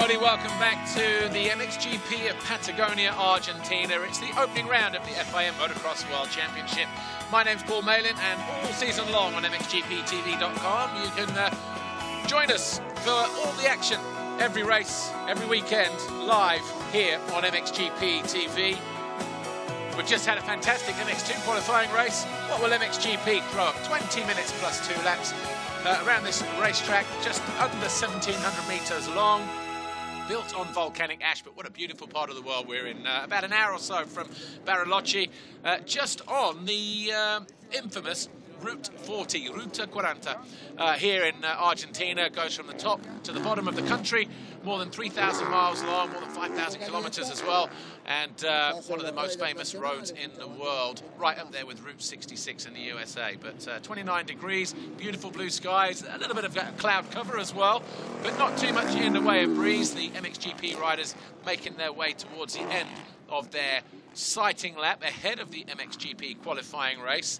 everybody, welcome back to the MXGP of Patagonia, Argentina. It's the opening round of the FIM Motocross World Championship. My name's Paul Malin, and all season long on MXGPTV.com you can join us for all the action, every race, every weekend, live here on MXGP TV. We've just had a fantastic MX2 qualifying race. What will MXGP throw up? 20 minutes plus 2 laps around this racetrack, just under 1,700 metres long, built on volcanic ash. But what a beautiful part of the world we're in. About an hour or so from Bariloche, just on the infamous Route 40, Ruta 40, here in Argentina. Goes from the top to the bottom of the country, more than 3,000 miles long, more than 5,000 kilometres as well, and one of the most famous roads in the world, right up there with Route 66 in the USA. But 29 degrees, beautiful blue skies, a little bit of cloud cover as well, but not too much in the way of breeze. The MXGP riders making their way towards the end of their sighting lap ahead of the MXGP qualifying race.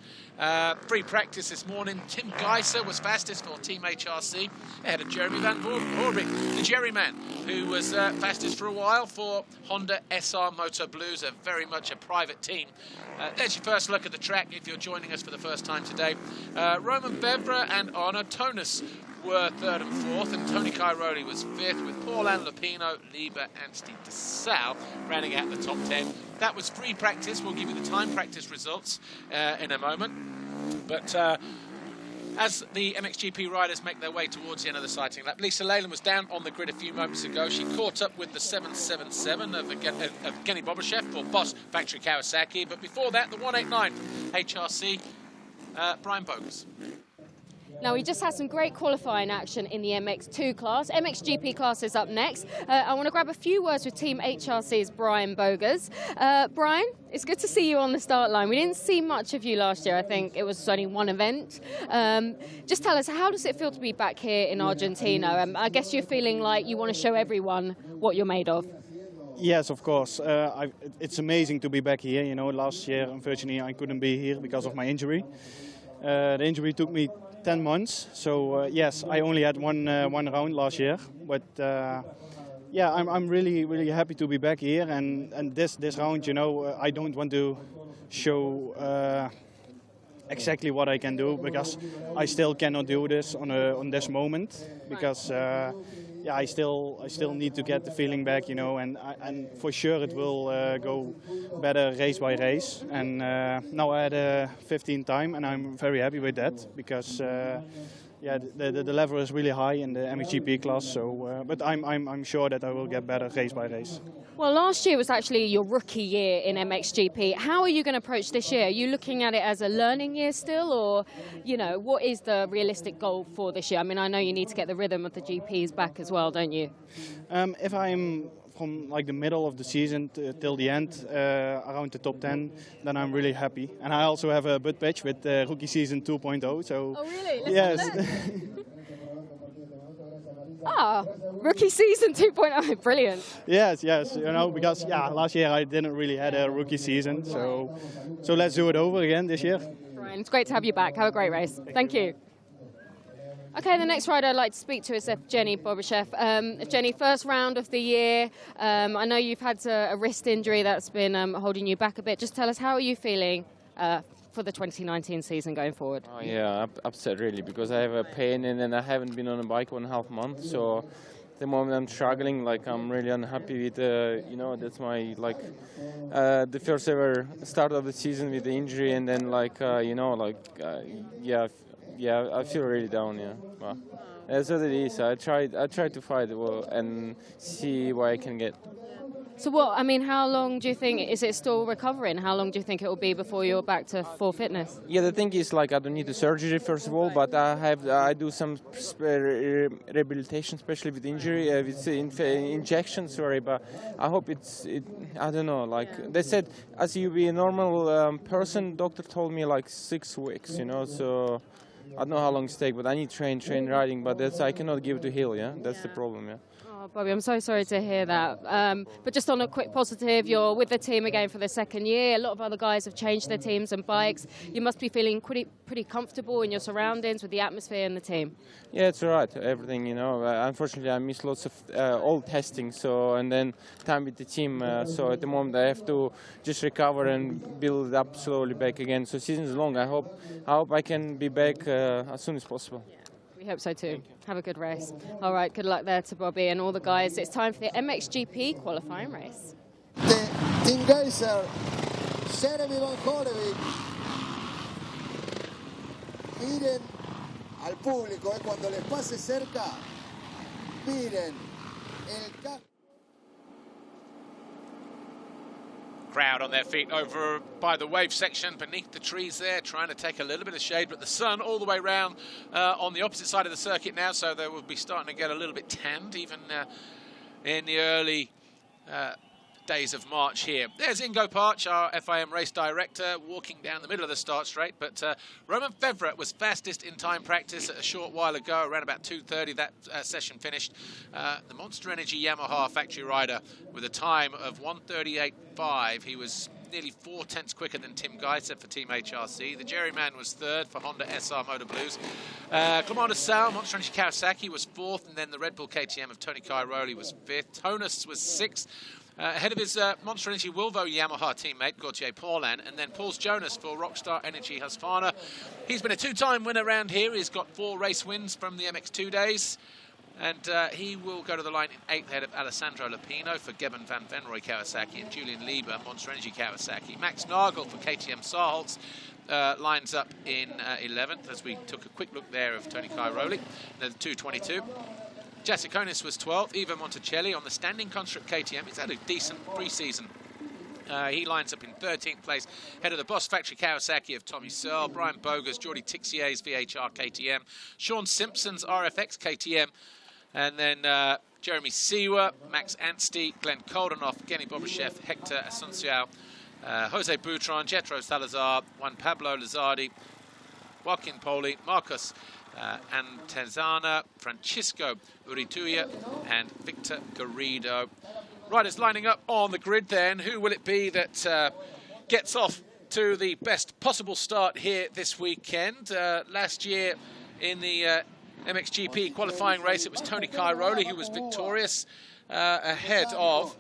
Free practice this morning. Tim Gajser was fastest for Team HRC ahead of Jeremy Van Voorbeek, the Jerry man, who was fastest for a while for Honda SR Motor Blues, very much a private team. There's your first look at the track if you're joining us for the first time today. Roman Febvre and Arno Tonus were third and fourth, and Tony Cairoli was fifth, with Paul-Anne Lupino, Lieber and Steve DeSalle rounding out the top 10. That was free practice. We'll give you the time practice results in a moment. But as the MXGP riders make their way towards the end of the sighting lap, Lisa Leyland was down on the grid a few moments ago. She caught up with the 777 of Evgeny Bobashev for Boss Factory Kawasaki. But before that, the 189 HRC, Brian Bogus. Now, we just had some great qualifying action in the MX2 class. MXGP class is up next. I want to grab a few words with Team HRC's Brian Bogus. Brian, it's good to see you on the start line. We didn't see much of you last year. I think it was only one event. Just tell us, how does it feel to be back here in Argentina? I guess you're feeling like you want to show everyone what you're made of. Yes, of course. It's amazing to be back here. You know, last year, unfortunately, I couldn't be here because of my injury. The injury took me 10 months, so yes, I only had one round last year, but yeah, I'm really happy to be back here, and this round, you know, I don't want to show exactly what I can do, because I still cannot do this on this moment, because yeah, I still need to get the feeling back, you know, and for sure it will go better race by race. And now I had a 15 time, and I'm very happy with that, because yeah, the level is really high in the MXGP class. So, but I'm sure that I will get better race by race. Well, last year was actually your rookie year in MXGP. How are you going to approach this year? Are you looking at it as a learning year still, or, you know, what is the realistic goal for this year? I mean, I know you need to get the rhythm of the GPs back as well, don't you? If I'm from like the middle of the season till the end, around the top 10, then I'm really happy. And I also have a butt patch with Rookie Season 2.0. So oh, really? Let's yes. Ah, Rookie Season 2.0, brilliant. Yes, you know, because yeah, last year I didn't really had a rookie season, so let's do it over again this year. Brian, it's great to have you back. Have a great race. Thank you. Okay, the next rider I'd like to speak to is Evgeny Bobashev. Jenny, first round of the year. I know you've had a wrist injury that's been holding you back a bit. Just tell us, how are you feeling for the 2019 season going forward? Oh, yeah, upset really, because I have a pain and then I haven't been on a bike 1.5 months. So at the moment I'm struggling. Like, I'm really unhappy with, you know, that's my, like, the first ever start of the season with the injury, and then, like, you know, like, yeah, I feel really down, yeah. Well, that's what it is. I try to fight and see what I can get. So what, I mean, how long do you think, is it still recovering? How long do you think it will be before you're back to full fitness? Yeah, the thing is, like, I don't need the surgery first of all, but I do some rehabilitation, especially with injury, with injections, sorry, but I hope I don't know, like, they said, as you be a normal person, doctor told me like 6 weeks, you know, so I don't know how long it takes, but I need train riding, but I cannot give it to Hill, yeah, that's the problem, yeah. Bobby, I'm so sorry to hear that. But just on a quick positive, you're with the team again for the second year. A lot of other guys have changed their teams and bikes. You must be feeling pretty comfortable in your surroundings with the atmosphere and the team. Yeah, it's all right. Everything, you know. Unfortunately, I missed lots of all testing, and then time with the team. So at the moment, I have to just recover and build up slowly back again. So season's long. I hope I can be back as soon as possible. Yeah. We hope so too. Have a good race. All right, good luck there to Bobby and all the guys. It's time for the MXGP qualifying race. Team Gajser, Jeremy Van Horebeek. Miren al público, cuando les pase cerca, miren el Crowd on their feet over by the wave section beneath the trees there, trying to take a little bit of shade, but the sun all the way round on the opposite side of the circuit now, so they will be starting to get a little bit tanned even in the early days of March here. There's Ingo Parch, our FIM race director, walking down the middle of the start straight, but Roman Febvre was fastest in time practice a short while ago, around about 2:30 that session finished. The Monster Energy Yamaha factory rider with a time of 1:38.5. He was nearly 4 tenths quicker than Tim Gajser for Team HRC. The Jerry Man was third for Honda SR Motor Blues. Clement de Sal, Monster Energy Kawasaki was fourth, and then the Red Bull KTM of Tony Cairoli was fifth. Tonus was sixth. Ahead of his Monster Energy Wilvo Yamaha teammate, Gauthier Paulin, and then Pauls Jonas for Rockstar Energy Husqvarna. He's been a 2-time winner around here. He's got 4 race wins from the MX2 days, and he will go to the line in 8th ahead of Alessandro Lupino for Geben van Venrooy Kawasaki and Julian Lieber, Monster Energy Kawasaki. Max Nagel for KTM Saarholz lines up in 11th, as we took a quick look there of Tony Cairoli, the 2:22. Jassiconis was 12th. Ivo Monticelli on the standing construct KTM. He's had a decent pre-season. He lines up in 13th place, head of the Boss Factory Kawasaki of Tommy Searle, Brian Boger's, Jordi Tixier's VHR KTM, Sean Simpson's RFX KTM, and then Jeremy Siwa, Max Anstey, Glenn Koldenoff, Genny Bobashev, Hector Asunciao, Jose Boutron, Jetro Salazar, Juan Pablo Lizardi, Joaquin Poli, Marcos Antezana, Francisco Urituya, and Victor Garrido. Riders lining up on the grid then. Who will it be that gets off to the best possible start here this weekend? Last year in the MXGP qualifying race, it was Tony Cairoli who was victorious ahead of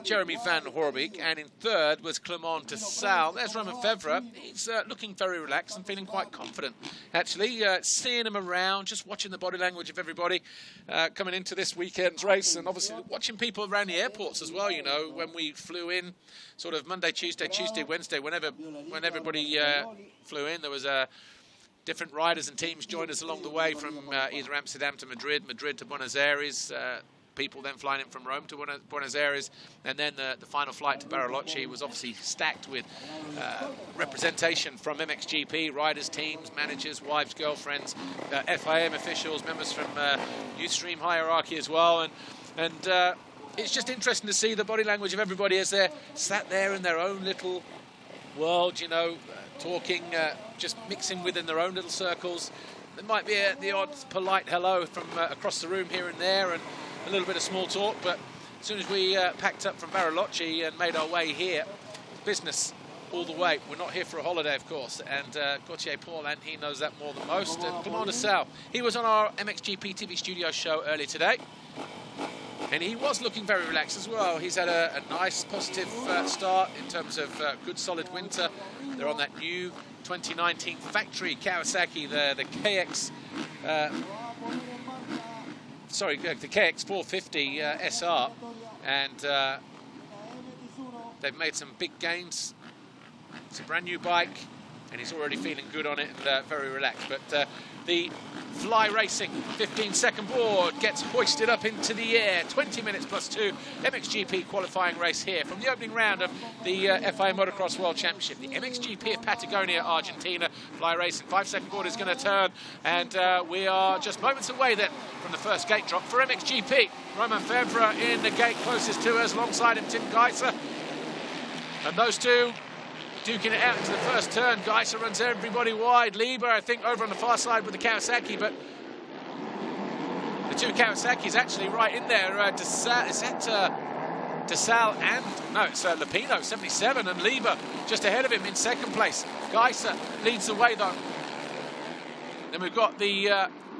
Jeremy Van Horebeek, and in third was Clement de Sal. There's Roman Febvre. He's looking very relaxed and feeling quite confident, actually. Seeing him around, just watching the body language of everybody coming into this weekend's race, and obviously watching people around the airports as well. You know, when we flew in, sort of Monday, Tuesday, Wednesday, when everybody flew in, there was different riders and teams joined us along the way from either Amsterdam to Madrid, Madrid to Buenos Aires, people then flying in from Rome to Buenos Aires, and then the final flight to Bariloche was obviously stacked with representation from MXGP, riders, teams, managers, wives, girlfriends, FIM officials, members from Youthstream hierarchy as well, and it's just interesting to see the body language of everybody as they're sat there in their own little world, you know, talking, just mixing within their own little circles. There might be the odd polite hello from across the room here and there, and a little bit of small talk, but as soon as we packed up from Bariloche and made our way here, business all the way. We're not here for a holiday, of course, and Gauthier Paulin, he knows that more than most. And Clement de Sal, he was on our MXGP TV studio show earlier today, and he was looking very relaxed as well. He's had a nice, positive start in terms of good, solid winter. They're on that new 2019 factory Kawasaki, the KX... the KX 450 SR, and they've made some big gains. It's a brand new bike, and he's already feeling good on it and very relaxed. But the Fly Racing 15-second board gets hoisted up into the air. 20 minutes plus 2 MXGP qualifying race here from the opening round of the FIA Motocross World Championship. The MXGP of Patagonia, Argentina. Fly Racing 5-second board is going to turn, and we are just moments away then from the first gate drop for MXGP. Roman Febvre in the gate closest to us, alongside him Tim Gajser, and those two duking it out into the first turn. Gajser runs everybody wide. Lieber, I think, over on the far side with the Kawasaki, but The two Kawasaki's actually right in there. Desal, is that Desal and, no, it's Lupino, 77, and Lieber just ahead of him in second place. Gajser leads the way though. Then we've got the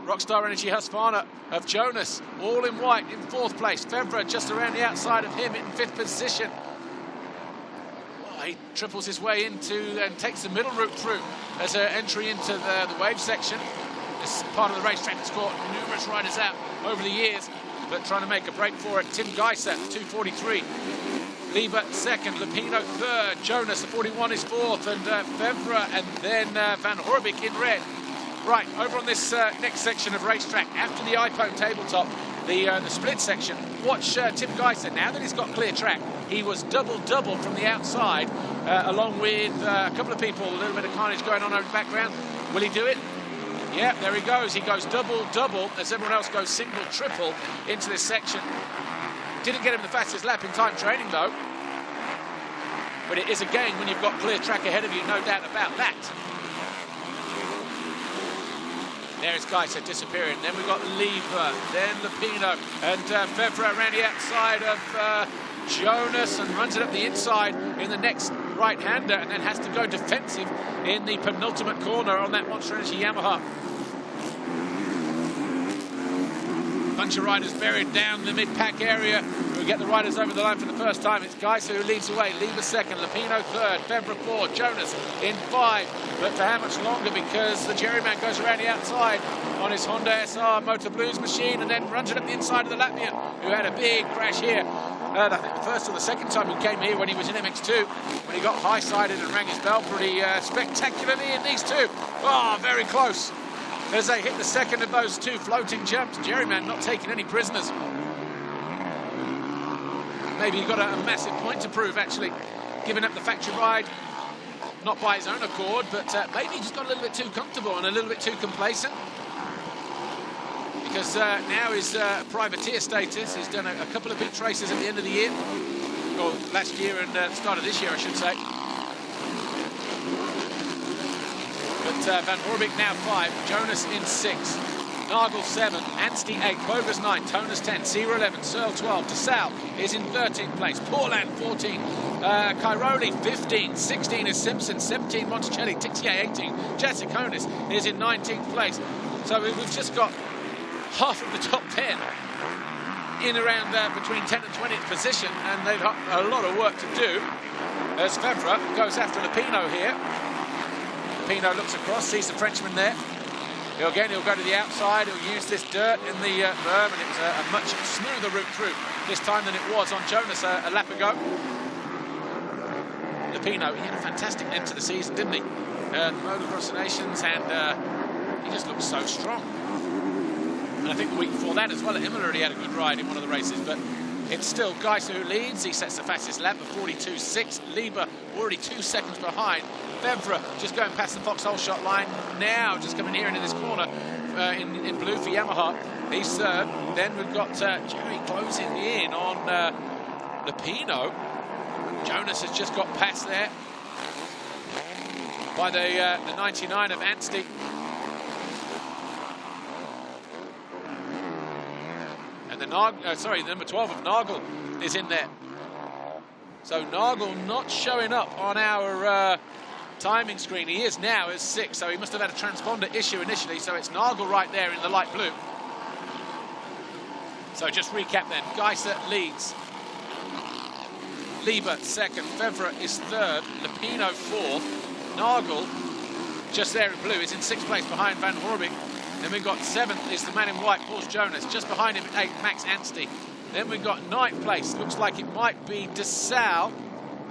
Rockstar Energy Husqvarna of Jonas, all in white in fourth place. Febvre just around the outside of him in fifth position. He triples his way into and takes the middle route through as an entry into the wave section. This part of the racetrack has caught numerous riders out over the years, but trying to make a break for it. Tim Gajser, 2:43. Lieber second, Lupino third, Jonas, the 41 is fourth, and Febvre, and then Van Horbik in red. Right, over on this next section of racetrack, after the iPhone tabletop, the split section, watch Tim Gajser. Now that he's got clear track, he was double from the outside, along with a couple of people, a little bit of carnage going on over the background. Will he do it? Yeah, there he goes. He goes double, as everyone else goes single, triple into this section. Didn't get him the fastest lap in time training, though. But it is a gain when you've got clear track ahead of you, no doubt about that. There's Gajser disappearing. Then we've got Lieber, then Lupino, and Febvre around the outside of Jonas and runs it up the inside in the next right-hander, and then has to go defensive in the penultimate corner on that Monster Energy Yamaha. Bunch of riders buried down the mid-pack area. We get the riders over the line for the first time. It's Gajser who leads the way. Lieber second, Lupino third, Febvre fourth, Jonas in five. But for how much longer? Because the Jerryman goes around the outside on his Honda SR Motor Blues machine and then runs it up the inside of the Latvian, who had a big crash here. I think the first or the second time he came here when he was in MX2, when he got high-sided and rang his bell pretty spectacularly in these two. Oh, very close. As they hit the second of those two floating jumps, Jerryman not taking any prisoners. Maybe he got a massive point to prove, actually, giving up the factory ride, not by his own accord, but maybe he just got a little bit too comfortable and a little bit too complacent. Because now his privateer status, he's done a couple of big races at the end of the year, or last year and the start of this year, I should say. But Van Horbik now 5, Jonas in 6, Nagel 7, Anstey 8, Bogus 9, Tonus 10, Sierra 11, Searle 12, DeSalle is in 13th place, Paulin 14, Cairoli 15, 16 is Simpson, 17 Monticelli, Tixier 18, Jessiconis is in 19th place. So we've just got half of the top 10 in around between 10th and 20th position, and they've got a lot of work to do as Febvre goes after Lupino here. Lupino looks across, sees the Frenchman there. He'll go to the outside, he'll use this dirt in the berm, and it was a much smoother route through this time than it was on Jonas a lap ago. Lupino, he had a fantastic end to the season, didn't he? Motocross the Nations, and he just looked so strong. And I think the week before that as well at Imola, he had a good ride in one of the races, but it's still Gajser who leads. He sets the fastest lap of 42.6. Lieber already 2 seconds behind. Febvre just going past the Foxhole shot line now, just coming here into this corner in blue for Yamaha. He's third. Then we've got Jerry closing in on Lupino. Jonas has just got past there by the 99 of Anstey. And the number 12 of Nagel is in there. So Nagel not showing up on our timing screen. He is now as 6, so he must have had a transponder issue initially. So it's Nagel right there in the light blue. So just recap then. Gajser leads. Lieber second. Febvre is third. Lupino fourth. Nagel, just there in blue, is in 6th place behind Van Horbik. Then we've got 7th is the man in white, Paul Jonas. Just behind him at 8th, Max Anstey. Then we've got 9th place. Looks like it might be DeSalle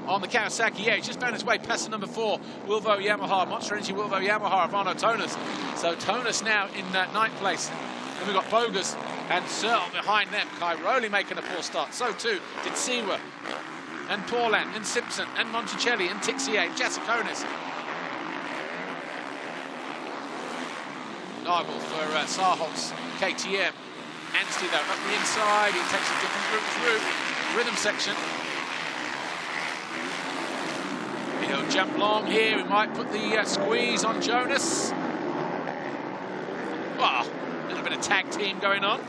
on the Kawasaki. Yeah, he's just found his way past the number 4, Wilvo Yamaha, Monster Energy Wilvo Yamaha of Arno Tonus. So Tonus now in 9th place. Then we've got Bogus and Searle behind them. Cairoli making a poor start. So too did Siwa and Paulin and Simpson and Monticelli and Tixier and Jessiconis. Nagel for Sarholz, KTM. Anstey though up the inside, he takes a different route through rhythm section. He'll jump long here, we might put the squeeze on Jonas. Oh, a little bit of tag team going on.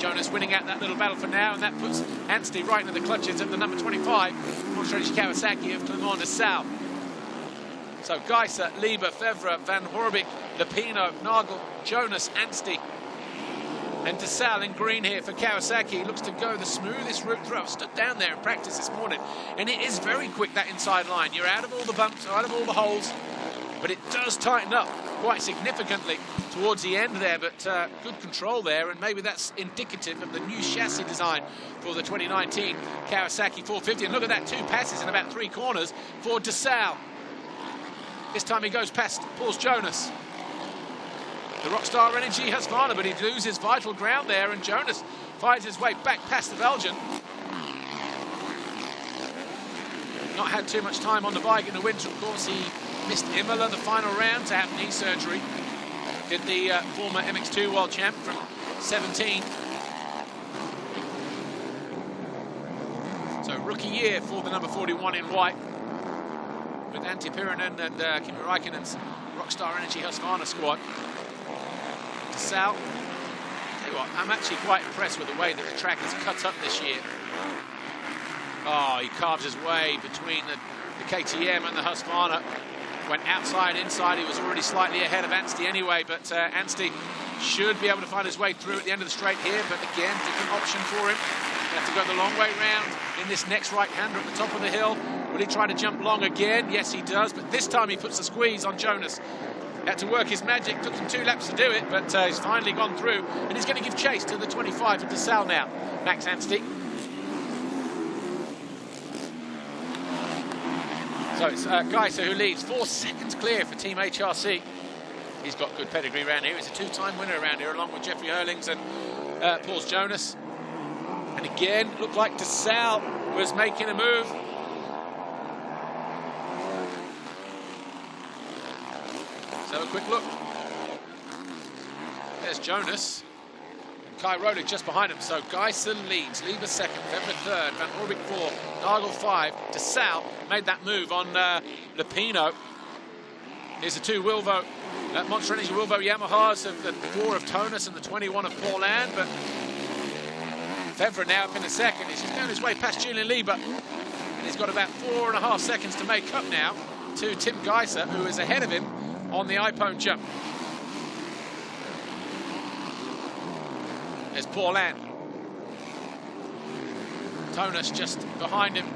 Jonas winning out that little battle for now, and that puts Anstey right into the clutches at the number 25, Monstrange Kawasaki of Clement de Sal. So Gajser, Lieber, Febvre, Van Horbik, Lupino, Nagel, Jonas, Anstey, and de Sal in green here for Kawasaki. He looks to go the smoothest route through. I've stood down there in practice this morning, and it is very quick, that inside line. You're out of all the bumps, out of all the holes, but it does tighten up quite significantly towards the end there, but good control there, and maybe that's indicative of the new chassis design for the 2019 Kawasaki 450. And look at that, 2 passes in about 3 corners for de Sal. This time he goes past Pauls Jonas. The Rockstar Energy Husqvarna, but he loses vital ground there, and Jonas finds his way back past the Belgian. Not had too much time on the bike in the winter, of course. He missed Imola the final round to have knee surgery. Did the former MX2 world champ from 17. So rookie year for the number 41 in white, with Antti Pyränen and Kimi Räikkönen's Rockstar Energy Husqvarna squad. de Sal. Tell you what, I'm actually quite impressed with the way that the track is cut up this year. Oh, he carves his way between the KTM and the Husqvarna. Went outside, inside. He was already slightly ahead of Anstey anyway, but Anstey should be able to find his way through at the end of the straight here, but again, different option for him. He'll have to go the long way round in this next right-hander at the top of the hill. Will he try to jump long again? Yes, he does, but this time he puts the squeeze on Jonas. Had to work his magic, took him 2 laps to do it, but he's finally gone through, and he's going to give chase to the 25 of de Sal now, Max Anstey. So it's Gajser who leads, 4 seconds clear for Team HRC. He's got good pedigree around here. He's a 2-time winner around here, along with Jeffrey Herlings and Pauls Jonas. And again, looked like de Sal was making a move. So a quick look. There's Jonas. Kai Rolik just behind him. So Gajser leads, Lieber second, Febvre third, Van Horbik 4, Nagel 5. de Sal made that move on Lupino. Here's the 2 Wilvo, Monster Energy Wilvo Yamahas, of the 4 of Tonus and the 21 of Paul-Ann, but Febvre now up in the second. He's down his way past Julian Lieber, and he's got about 4.5 seconds to make up now to Tim Gajser, who is ahead of him on the iPhone jump. There's Paul-Ann. Tonus just behind him.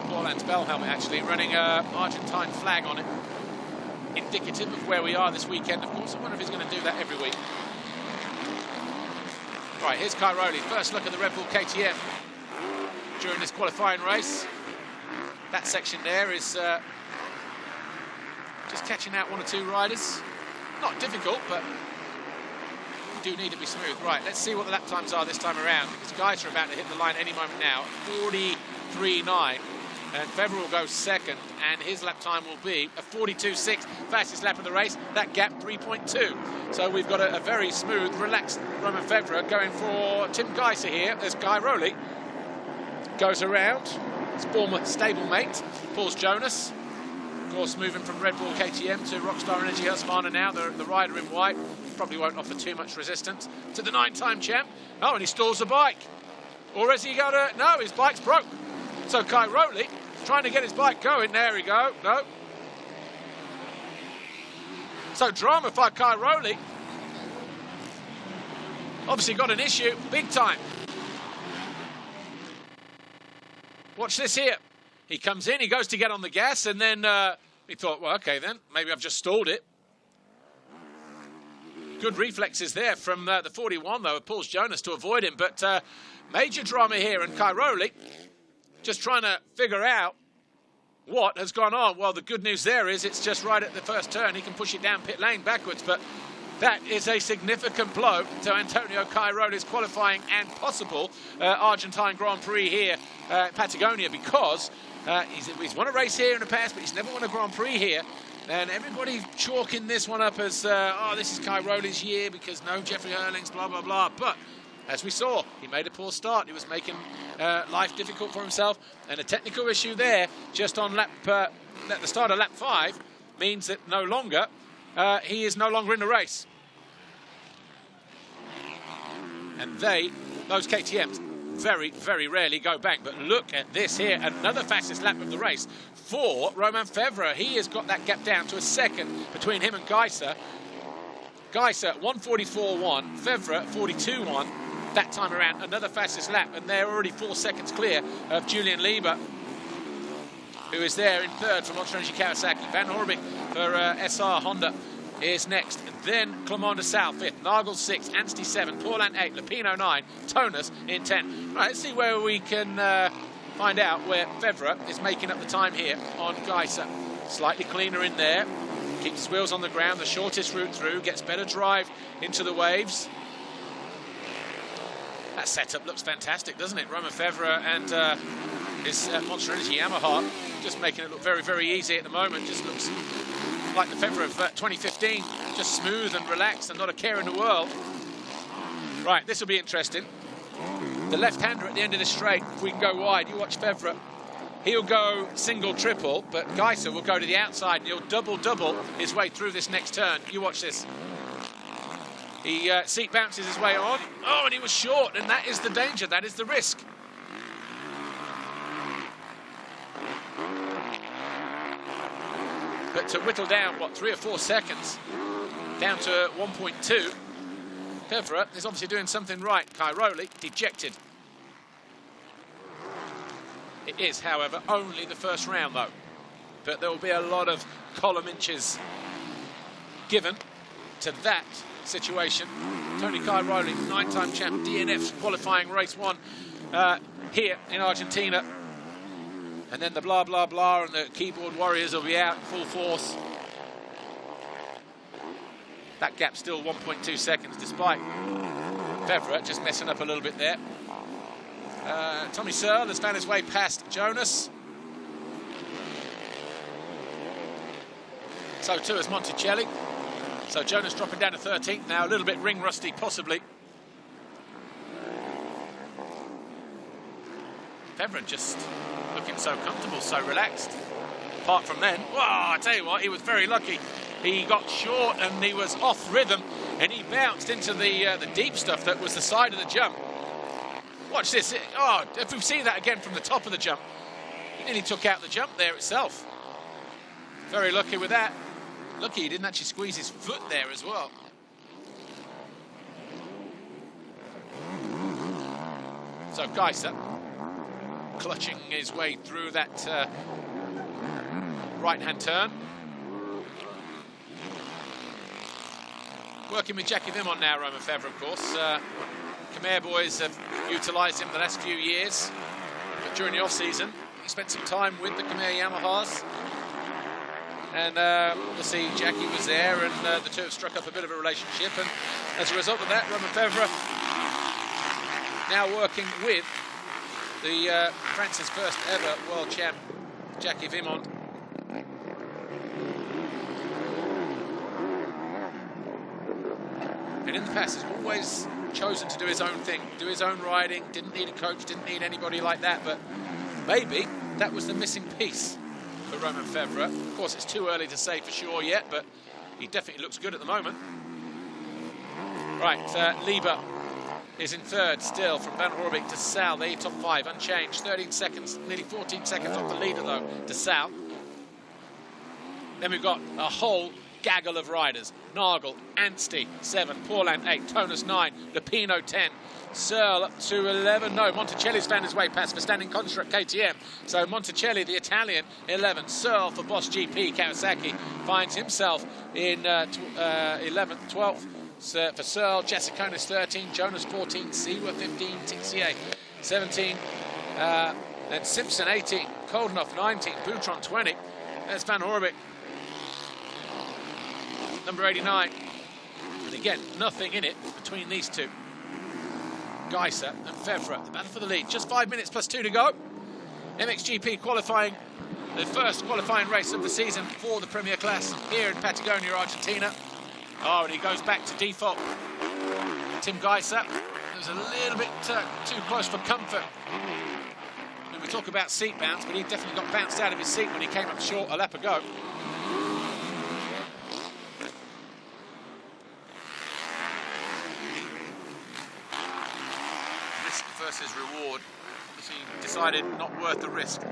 Paul-Ann's bell helmet actually running an Argentine flag on it. Indicative of where we are this weekend, of course. I wonder if he's going to do that every week. Right, here's Kai Rolik. First look at the Red Bull KTM during this qualifying race. That section there is just catching out 1 or 2 riders. Not difficult, but you do need to be smooth. Right, let's see what the lap times are this time around, because Gajser are about to hit the line any moment now. 43.9. And Febvre will go second, and his lap time will be a 42.6, fastest lap of the race. That gap, 3.2. So we've got a very smooth, relaxed Romain Febvre going for Tim Gajser here as Kai Rolik goes around. His former stablemate, Pauls Jonas. Of course, moving from Red Bull KTM to Rockstar Energy Husqvarna now, the rider in white. Probably won't offer too much resistance to the 9-time champ. Oh, and he stalls the bike. Or has he got a... No, his bike's broke. So Kai Rolik trying to get his bike going. There we go. No. So drama for Kai Rolik. Obviously got an issue, big time. Watch this here. He comes in, he goes to get on the gas, and then he thought, well, okay then, maybe I've just stalled it. Good reflexes there from the 41, though, of Pauls Jonas to avoid him. But major drama here, and Kai Rolik just trying to figure out what has gone on. Well, the good news there is it's just right at the first turn. He can push it down pit lane backwards, but that is a significant blow to Antonio Kai Rolik's qualifying and possible Argentine Grand Prix here at Patagonia, because he's won a race here in the past, but he's never won a Grand Prix here. And everybody chalking this one up as, oh, this is Kai Rolik's year because no Jeffrey Herlings, blah, blah, blah. But as we saw, he made a poor start. He was making life difficult for himself. And a technical issue there, just on at the start of lap 5, means that no longer, he is no longer in the race. And those KTMs, very, very rarely go bang. But look at this here, another fastest lap of the race for Romain Febvre. He has got that gap down to a second between him and Gajser. Gajser 1:44.1, Febvre 42.1. That time around, another fastest lap, and they're already 4 seconds clear of Julian Lieber, who is there in third for Monster Energy Kawasaki. Van Horbik for SR Honda is next. Then Clement de Sal 5th, Nagel 6th, Anstey 7th, Paulin 8th, Lupino 9, Tonus in 10th. Right, let's see where we can find out where Febvre is making up the time here on Gajser. Slightly cleaner in there, keeps his wheels on the ground, the shortest route through, gets better drive into the waves. That setup looks fantastic, doesn't it? Romain Febvre and his Monster Energy Yamaha just making it look very, very easy at the moment. Just looks like the Febvre of 2015, just smooth and relaxed and not a care in the world. Right, this will be interesting. The left-hander at the end of the straight, if we can go wide, you watch Febvre. He'll go single, triple, but Gajser will go to the outside and he'll double his way through this next turn. You watch this. He seat bounces his way on. Oh, and he was short, and that is the danger, that is the risk. But to whittle down, what, 3 or 4 seconds, down to 1.2, Febvre is obviously doing something right. Cairoli, dejected. It is, however, only the first round, though. But there will be a lot of column inches given to that situation. Tony Cairoli, 9-time champ, DNF qualifying race 1 here in Argentina. And then the blah, blah, blah, and the keyboard warriors will be out in full force. That gap still 1.2 seconds, despite Febvre just messing up a little bit there. Tommy Searle has found his way past Jonas. So too has Monticelli. So Jonas dropping down to 13th now, a little bit ring rusty possibly. Febvre just looking so comfortable, so relaxed. Apart from then, whoa, I tell you what, he was very lucky. He got short and he was off rhythm and he bounced into the deep stuff that was the side of the jump. Watch this. Oh, if we've seen that again from the top of the jump, he nearly took out the jump there itself. Very lucky with that. Lucky he didn't actually squeeze his foot there as well. So Gajser clutching his way through that right-hand turn. Working with Jackie Vimont now, Romain Febvre, of course. Khmer boys have utilised him the last few years. But during the off-season, he spent some time with the Khmer Yamahas. And we'll see, Jackie was there, and the two have struck up a bit of a relationship. And as a result of that, Romain Febvre now working with the France's first ever world champ, Jackie Vimont. And in the past, he's always chosen to do his own thing, do his own riding, didn't need a coach, didn't need anybody like that, but maybe that was the missing piece for Romain Febvre. Of course, it's too early to say for sure yet, but he definitely looks good at the moment. Right, Lieber is in third still from Van Horbik to Sal. They top 5 unchanged, 13 seconds, nearly 14 seconds off the leader though to Sal. Then we've got a whole gaggle of riders. Nagel, Anstey 7, Paulin 8, Tonus 9, Lupino 10, Searle up to 11. No, Monticelli's found his way past for standing construct KTM. So Monticelli, the Italian, 11. Searle for Boss GP Kawasaki finds himself in 11th, 12th. For Searle, Jessiconis 13, Jonas 14, Siwa 15, Tixier 17, then Simpson 18, Koldenhoff 19, Boutron 20. There's Van Horbik, number 89. And again, nothing in it between these two. Gajser and Febvre, the battle for the lead. Just 5 minutes plus 2 to go. MXGP qualifying, the first qualifying race of the season for the Premier Class here in Patagonia, Argentina. Oh, and he goes back to default. Tim Gajser. It was a little bit too close for comfort. And we talk about seat bounce, but he definitely got bounced out of his seat when he came up short a lap ago. versus reward. He decided not worth the risk.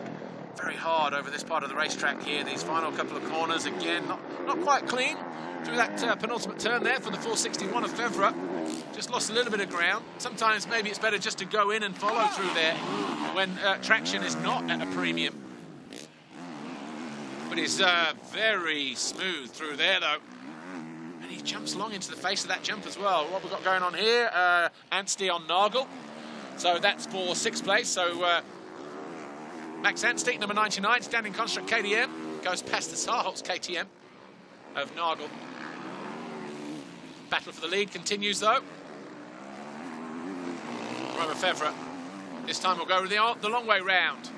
Very hard over this part of the racetrack here. These final couple of corners, again, not quite clean through that penultimate turn there for the 461 of Febvre. Just lost a little bit of ground. Sometimes maybe it's better just to go in and follow through there when traction is not at a premium. But he's very smooth through there, though. And he jumps long into the face of that jump as well. What we've got going on here, Anstey on Nagel. So that's for 6th place. So Max Anstey, number 99, standing construct KTM, goes past the Sarholz KTM of Nagel. Battle for the lead continues, though. Romain Febvre. This time we'll go the long way round.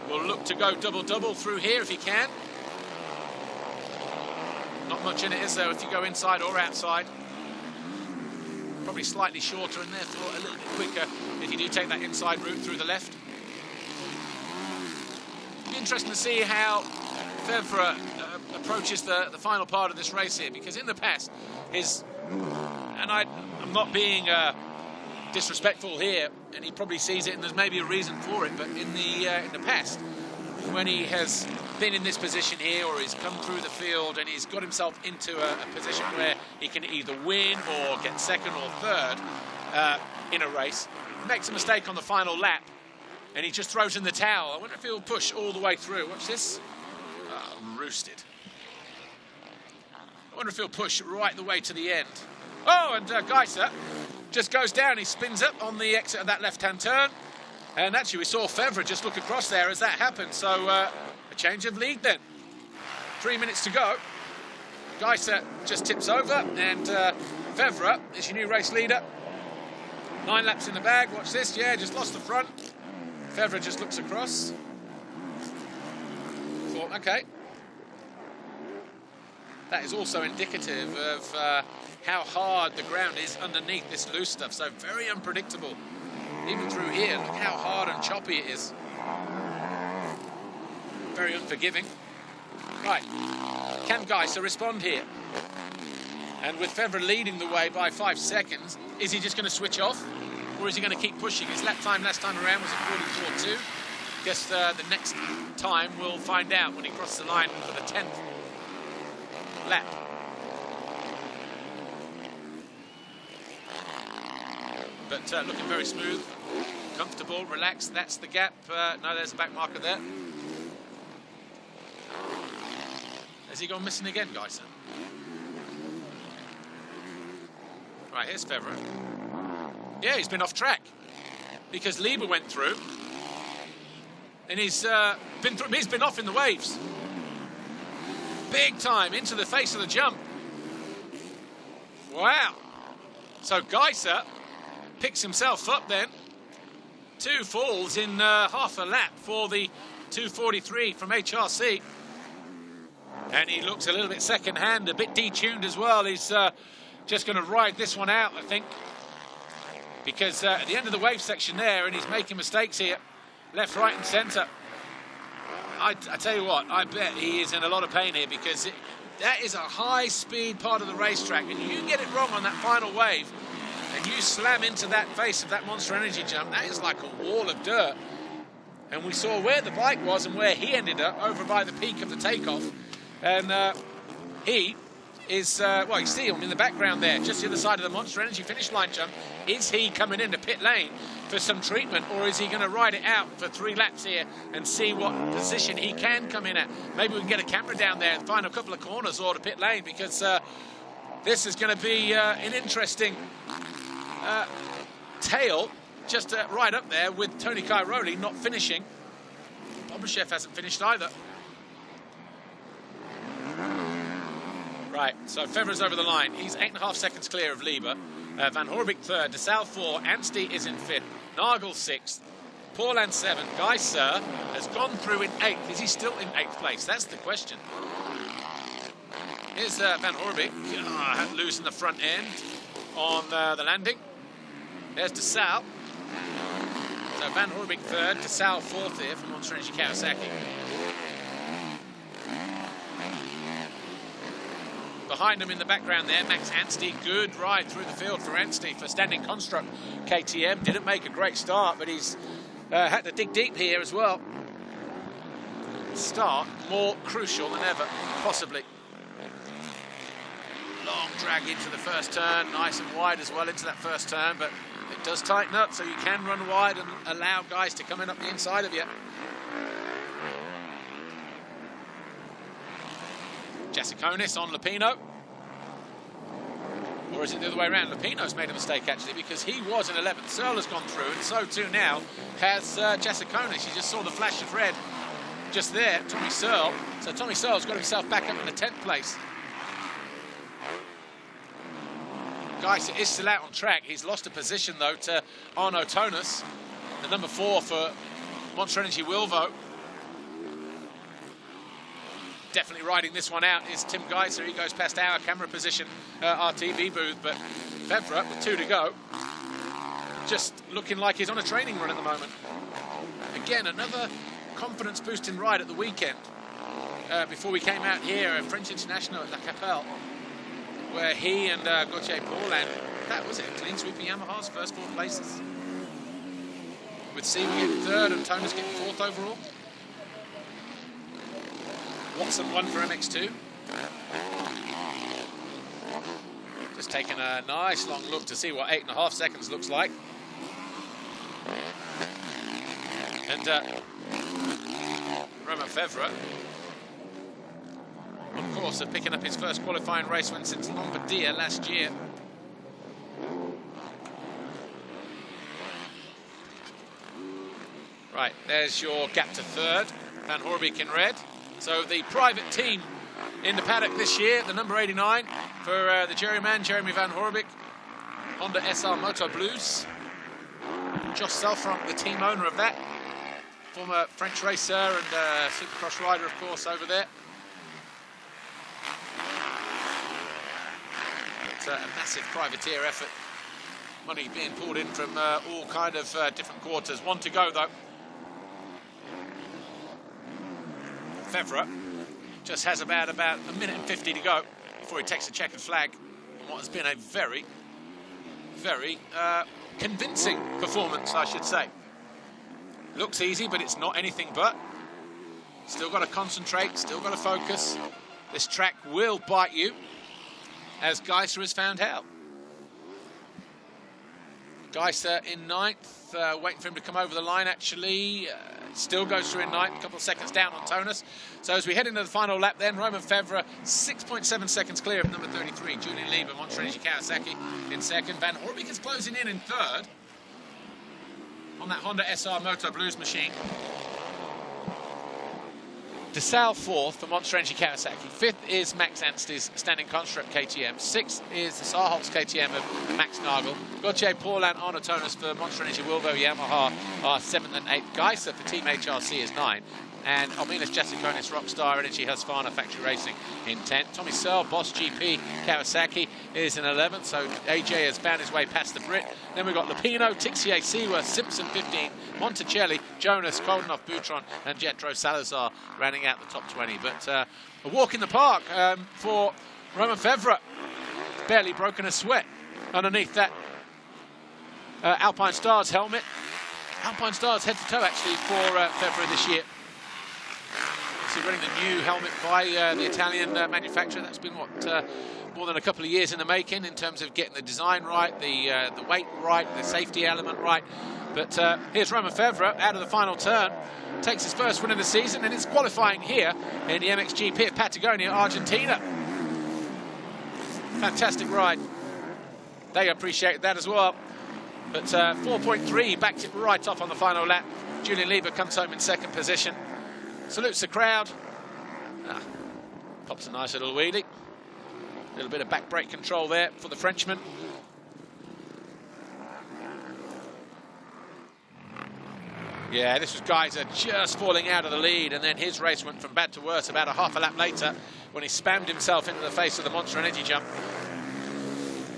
We'll look to go double-double through here if he can. Not much in it, is there, if you go inside or outside. Probably slightly shorter and therefore a little bit quicker if you do take that inside route through the left. It'll be interesting to see how Febvre approaches the final part of this race here, because in the past, and I'm not being disrespectful here, and he probably sees it, and there's maybe a reason for it, but in the past, when he has been in this position here, or he's come through the field and he's got himself into a position where he can either win or get second or third in a race, he makes a mistake on the final lap, and he just throws in the towel. I wonder if he'll push all the way through. Watch this. Roosted. I wonder if he'll push right the way to the end. Oh, and Gajser just goes down. He spins up on the exit of that left-hand turn. And actually, we saw Febvre just look across there as that happened. So, a change of lead then. 3 minutes to go. Gajser just tips over. And Febvre is your new race leader. 9 laps in the bag. Watch this. Yeah, just lost the front. Febvre just looks across. Thought, okay. That is also indicative of how hard the ground is underneath this loose stuff. So very unpredictable. Even through here, look how hard and choppy it is. Very unforgiving. Right, can Gajser respond here? And with Febvre leading the way by 5 seconds, is he just going to switch off? Or is he going to keep pushing? His lap time last time around was a 44.2. Guess the next time we'll find out when he crosses the line for the 10th lap. But looking very smooth, comfortable, relaxed. That's the gap. No, there's a back marker there. Has he gone missing again, Gajser? Right, here's Febvre. Yeah, he's been off track because Lieber went through, and he's been off in the waves. Big time into the face of the jump. Wow. So Gajser picks himself up then. 2 falls in half a lap for the 2:43 from HRC. And he looks a little bit second-hand, a bit detuned as well. He's just going to ride this one out, I think. Because at the end of the wave section there, and he's making mistakes here, left, right and centre. I tell you what, I bet he is in a lot of pain here, because that is a high-speed part of the racetrack, and you get it wrong on that final wave, and you slam into that face of that Monster Energy jump, that is like a wall of dirt. And we saw where the bike was and where he ended up, over by the peak of the takeoff. And he is, well, you see him in the background there, just the other side of the Monster Energy finish line jump. Is he coming into pit lane for some treatment, or is he going to ride it out for 3 laps here and see what position he can come in at? Maybe we can get a camera down there and find a couple of corners or to pit lane, because this is going to be an interesting tale, just right up there with Tony Cairoli not finishing. Bobryshev hasn't finished either. Right, so Febvre's over the line. He's 8.5 seconds clear of Lieber. Van Hoorbeek 3rd, De Salle 4th, Anstey is in 5th, Nagel 6th, Paulin 7th, Gajser has gone through in 8th. Is he still in 8th place? That's the question. Here's Van Hoorbeek, losing the front end on the landing. There's De Salle. So Van Hoorbeek 3rd, De Salle 4th here from Monster Energy Kawasaki. Behind him in the background there, Max Anstey. Good ride through the field for Anstey for standing construct KTM. Didn't make a great start, but he's had to dig deep here as well. Start more crucial than ever, possibly. Long drag into the first turn, nice and wide as well into that first turn, but it does tighten up, so you can run wide and allow guys to come in up the inside of you. Jasikonis on Lupino. Or is it the other way around? Lupino's made a mistake, actually, because he was in 11th. Searle has gone through, and so too now has Jasikonis. You just saw the flash of red just there, Tommy Searle. So Tommy Searle's got himself back up in the 10th place. Gajser is still out on track. He's lost a position, though, to Arno Tonus, the number 4 for Monster Energy Wilvo. Definitely riding this one out is Tim Gajser. He goes past our camera position, our TV booth, but Febvre, with 2 to go, just looking like he's on a training run at the moment. Again, another confidence-boosting ride at the weekend. Before we came out here, a French International at La Capelle, where he and Gauthier Paulin, that was it, clean sweeping Yamaha's first 4 places. With Siwa getting 3rd and Tonus getting 4th overall. Watson 1 for MX2. Just taking a nice long look to see what 8.5 seconds looks like. And Romain Febvre, of course, picking up his first qualifying race win since Lombardia last year. Right, there's your gap to 3rd. Van Hoorbeek in red. So the private team in the paddock this year, the number 89 for the Jerryman, Jeremy Van Hoorbeek, Honda SR Moto Blues. Josh Selfranc, the team owner of that, former French racer and Supercross rider, of course, over there. It's a massive privateer effort. Money being pulled in from all kind of different quarters. 1 to go, though. Febvre just has about a minute and 50 to go before he takes a checkered flag on what has been a very, very convincing performance, I should say. Looks easy, but it's not anything but. Still got to concentrate, still got to focus. This track will bite you, as Gajser has found out. Gajser in 9th, waiting for him to come over the line, actually. Still goes through in 9th, a couple of seconds down on Tonus. So as we head into the final lap then, Romain Febvre 6.7 seconds clear of number 33, Julian Lieber, Monster Energy Kawasaki in 2nd. Van Hoorbeek is closing in 3rd on that Honda SR Moto Blues machine. De Salle 4th for Monster Energy Kawasaki. 5th is Max Anstey's standing construct KTM. 6th is the Saarholz KTM of Max Nagel. Gauthier Paulin, Arno Tonus for Monster Energy Wilvo Yamaha are 7th and 8th. Gajser for Team HRC is 9th. And Alminas Jasikonis Rockstar Energy Husqvarna Factory Racing in 10th. Tommy Searle, Boss GP Kawasaki is in 11th, so AJ has found his way past the Brit. Then we've got Lupino, Tixier, Seaworth, Simpson 15, Monticelli, Jonas, Koldenhoff, Boutron and Jetro Salazar rounding out the top 20. But a walk in the park for Romain Febvre. Barely broken a sweat underneath that Alpine Stars helmet. Alpine Stars head to toe actually for Febvre this year. Running the new helmet by the Italian manufacturer. That's been more than a couple of years in the making in terms of getting the design right, the weight right, the safety element right. But here's Romain Febvre out of the final turn, takes his first win of the season, and it's qualifying here in the MXGP of Patagonia, Argentina. Fantastic ride. They appreciated that as well. But 4.3 backs it right off on the final lap. Julian Lieber comes home in 2nd position. Salutes the crowd. Pops a nice little wheelie. A little bit of back brake control there for the Frenchman. Yeah, this was Gajser just falling out of the lead, and then his race went from bad to worse about a half a lap later when he spammed himself into the face of the Monster Energy jump.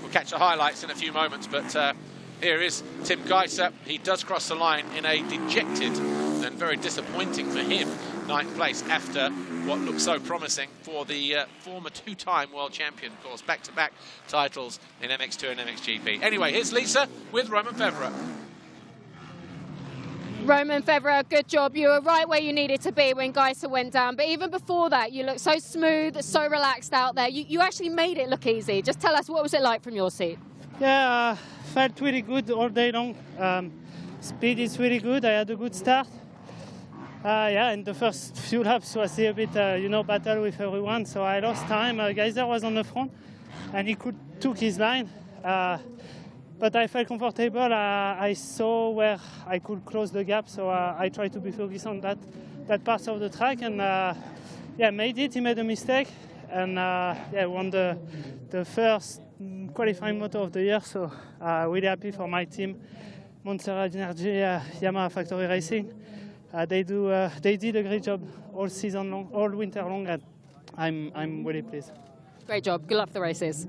We'll catch the highlights in a few moments, but here is Tim Gajser. He does cross the line in a dejected and very disappointing for him 9th place after what looks so promising for the former two-time world champion, of course, back-to-back titles in MX2 and MXGP. Anyway, here's Lisa with Romain Febvre. Romain Febvre, good job. You were right where you needed to be when Gajser went down. But even before that, you looked so smooth, so relaxed out there. You actually made it look easy. Just tell us, what was it like from your seat? Yeah, felt really good all day long. Speed is really good. I had a good start. Yeah, in the first few laps was a bit, battle with everyone. So I lost time. Gajser was on the front, and he took his line. But I felt comfortable. I saw where I could close the gap, so I tried to be focused on that part of the track, and made it. He made a mistake, and won the first qualifying moto of the year. So really happy for my team, Montserrat Energy, Yamaha Factory Racing. They did a great job all season long, all winter long, and I'm really pleased. Great job. Good luck for the races.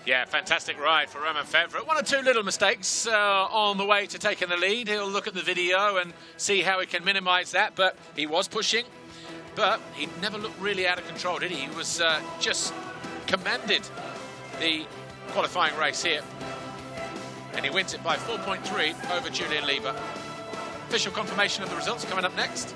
Yeah, fantastic ride for Romain Febvre. One or two little mistakes on the way to taking the lead. He'll look at the video and see how he can minimise that, but he was pushing. But he never looked really out of control, did he? He was just commanded the qualifying race here. And he wins it by 4.3 over Julian Lieber. Official confirmation of the results coming up next.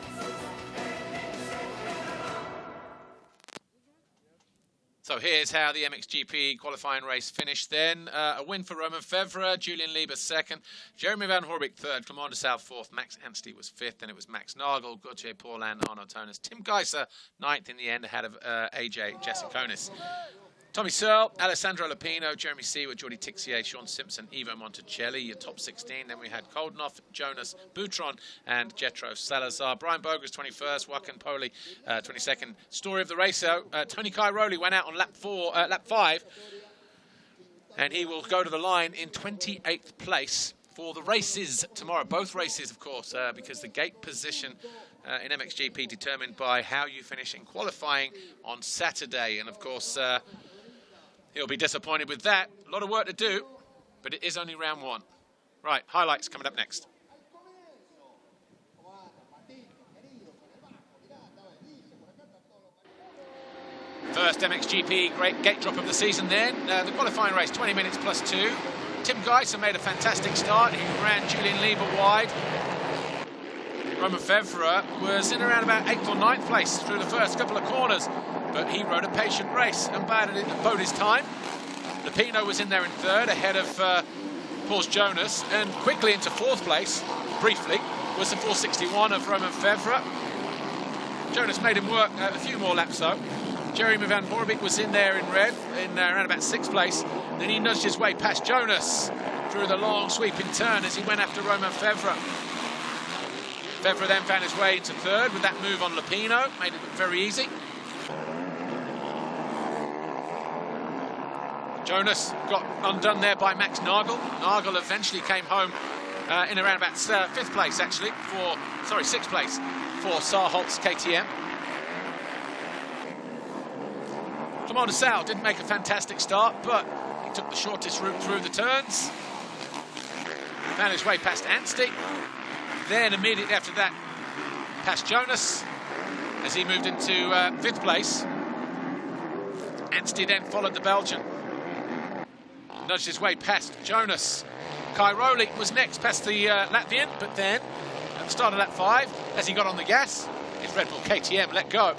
So here's how the MXGP qualifying race finished then. A win for Romain Febvre, Julian Lieber second, Jeremy Van Horbeke third, Clement Desailles fourth, Max Anstey was fifth, then it was Max Nagel, Gauthier Paulin, Arno Tonis, Tim Gajser ninth in the end ahead of AJ Jessiconis. Tommy Searle, Alessandro Lupino, Jeremy Seward, Jordi Tixier, Sean Simpson, Ivo Monticelli, your top 16. Then we had Koldenoff, Jonas Boutron, and Jetro Salazar. Brian Boger's 21st, Joaquin Poli 22nd. Story of the race, Tony Cairoli went out on lap 5, and he will go to the line in 28th place for the races tomorrow. Both races, of course, because the gate position in MXGP determined by how you finish in qualifying on Saturday. And, of course, he'll be disappointed with that. A lot of work to do, but it is only round one. Right, highlights coming up next. First MXGP great gate drop of the season then. The qualifying race, 20 minutes plus 2. Tim Gajser made a fantastic start. He ran Julian Lieber wide. Romain Febvre was in around about 8th or 9th place through the first couple of corners, but he rode a patient race and bode his time. Lupino was in there in third, ahead of Paul Jonas, and quickly into 4th place, briefly, was the 461 of Romain Febvre. Jonas made him work a few more laps though. Jeremy Van Horbeke was in there in red, in around about 6th place. Then he nudged his way past Jonas through the long sweeping turn as he went after Romain Febvre. Febvre then found his way into third with that move on Lupino, made it look very easy. Jonas got undone there by Max Nagel. Nagel eventually came home in around about 5th place, actually, 6th place for Saarholt's KTM. Clement Desailles didn't make a fantastic start, but he took the shortest route through the turns. Found his way past Anstey. Then immediately after that, past Jonas as he moved into 5th place. Anstey then followed the Belgian. Nudged his way past Jonas. Cairoli was next past the Latvian, but then at the start of lap 5, as he got on the gas, his Red Bull KTM let go.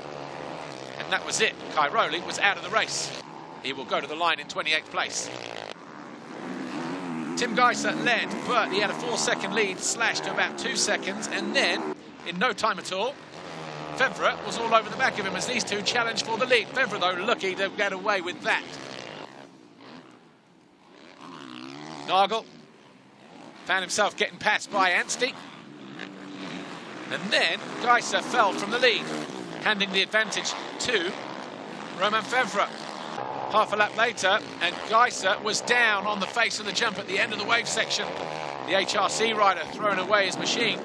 And that was it. Cairoli was out of the race. He will go to the line in 28th place. Tim Gajser led, but he had a 4-second lead, slashed to about 2 seconds, and then, in no time at all, Febvre was all over the back of him as these two challenged for the lead. Febvre, though, lucky to get away with that. Nagel found himself getting passed by Anstey. And then Gajser fell from the lead, handing the advantage to Romain Febvre. Half a lap later, and Gajser was down on the face of the jump at the end of the wave section. The HRC rider throwing away his machine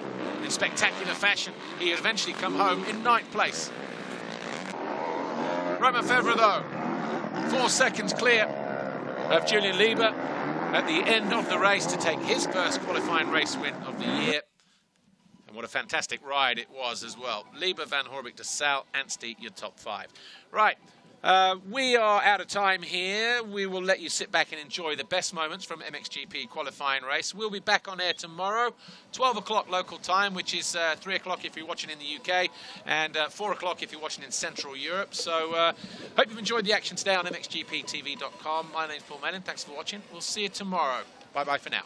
in spectacular fashion. He had eventually come home in 9th place. Romain Febvre, though, 4 seconds clear of Julian Lieber at the end of the race to take his first qualifying race win of the year. And what a fantastic ride it was as well. Lieber, Van Horbeke, De Sal, Anstey, your top 5. Right. We are out of time here. We will let you sit back and enjoy the best moments from MXGP qualifying race. We'll be back on air tomorrow, 12 o'clock local time, which is 3 o'clock if you're watching in the UK, and 4 o'clock if you're watching in Central Europe. So hope you've enjoyed the action today on MXGPTV.com. My name's Paul Mellon. Thanks for watching. We'll see you tomorrow. Bye-bye for now.